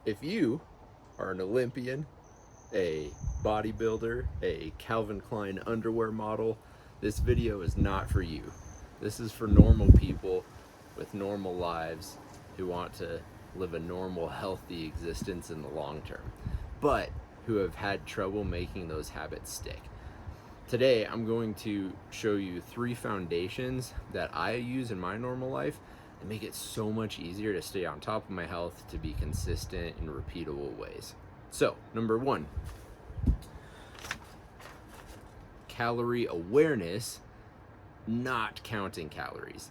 If you are an Olympian, a bodybuilder, a Calvin Klein underwear model, this video is not for you. This is for normal people with normal lives who want to live a normal, healthy existence in the long term, but who have had trouble making those habits stick. Today, I'm going to show you 3 foundations that I use in my normal life and make it so much easier to stay on top of my health, to be consistent in repeatable ways. So, number 1, calorie awareness, not counting calories.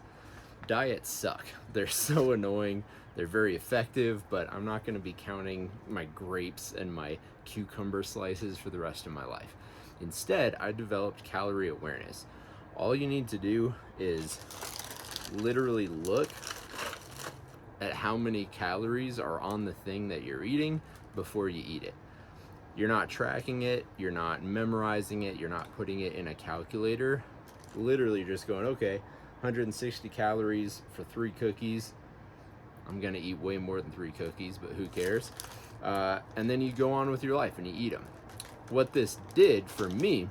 Diets suck. They're so annoying. They're very effective, but I'm not going to be counting my grapes and my cucumber slices for the rest of my life. Instead, I developed calorie awareness. All you need to do is literally look at how many calories are on the thing that you're eating before you eat it. You're not tracking it, you're not memorizing it, you're not putting it in a calculator. Literally just going, okay, 160 calories for 3 cookies. I'm gonna eat way more than 3 cookies, but who cares? And then you go on with your life and you eat them. What this did for me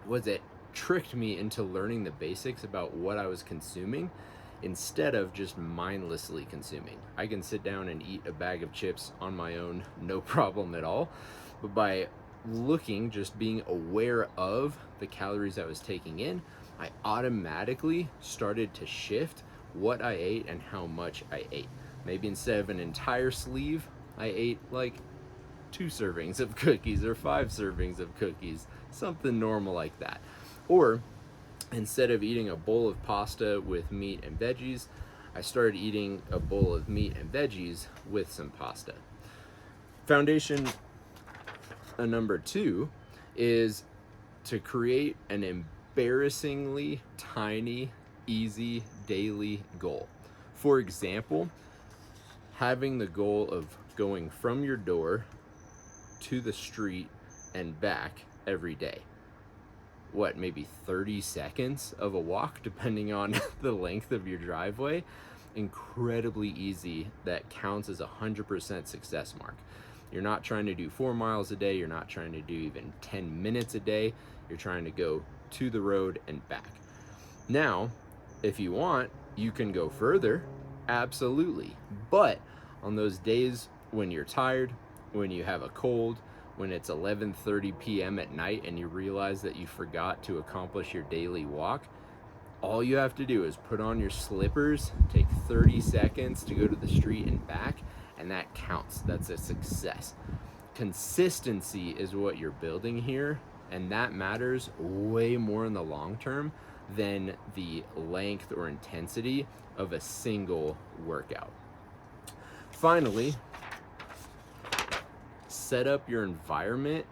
was it tricked me into learning the basics about what I was consuming instead of just mindlessly consuming. I can sit down and eat a bag of chips on my own, no problem at all. But by looking, just being aware of the calories I was taking in, I automatically started to shift what I ate and how much I ate. Maybe instead of an entire sleeve, I ate like 2 servings of cookies or 5 servings of cookies, something normal like that. Or instead of eating a bowl of pasta with meat and veggies, I started eating a bowl of meat and veggies with some pasta. Foundation number 2 is to create an embarrassingly tiny, easy daily goal. For example, having the goal of going from your door to the street and back every day. What, maybe 30 seconds of a walk, depending on the length of your driveway? Incredibly easy. That counts as 100% success mark. You're not trying to do 4 miles a day. You're not trying to do even 10 minutes a day. You're trying to go to the road and back. Now, if you want, you can go further. Absolutely. But on those days when you're tired, when you have a cold, when it's 11:30 p.m. at night and you realize that you forgot to accomplish your daily walk, all you have to do is put on your slippers, take 30 seconds to go to the street and back, and that counts. That's a success. Consistency is what you're building here, and that matters way more in the long term than the length or intensity of a single workout. Finally, set up your environment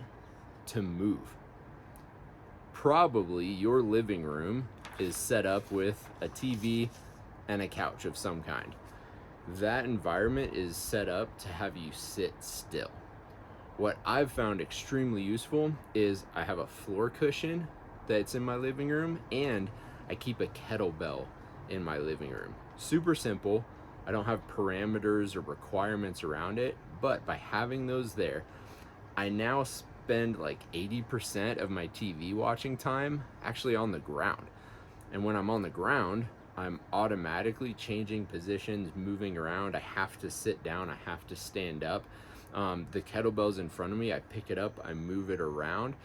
to move. Probably your living room is set up with a TV and a couch of some kind. That environment is set up to have you sit still. What I've found extremely useful is I have a floor cushion that's in my living room, and I keep a kettlebell in my living room. Super simple. I don't have parameters or requirements around it, but by having those there, I now spend like 80% of my TV watching time actually on the ground. And when I'm on the ground, I'm automatically changing positions, moving around. I have to sit down, I have to stand up. The kettlebell's in front of me, I pick it up, I move it around.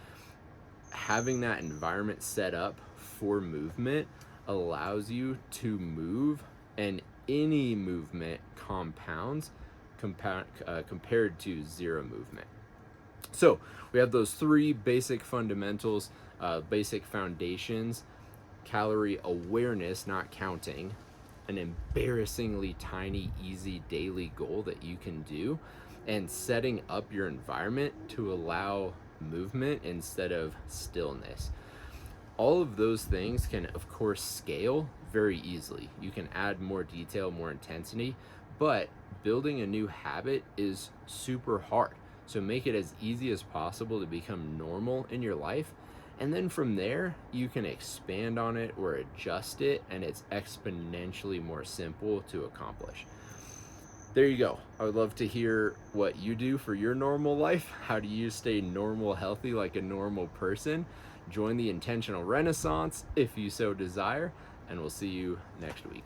Having that environment set up for movement allows you to move, and any movement compounds compared to zero movement. So we have those 3 basic fundamentals, basic foundations: calorie awareness, not counting, an embarrassingly tiny, easy daily goal that you can do, and setting up your environment to allow movement instead of stillness. All of those things can, of course, scale very easily. You can add more detail, more intensity, but building a new habit is super hard. So make it as easy as possible to become normal in your life. And then from there, you can expand on it or adjust it, and it's exponentially more simple to accomplish. there you go. I would love to hear what you do for your normal life. How do you stay normal, healthy, like a normal person? Join the Intentional Renaissance if you so desire, and we'll see you next week.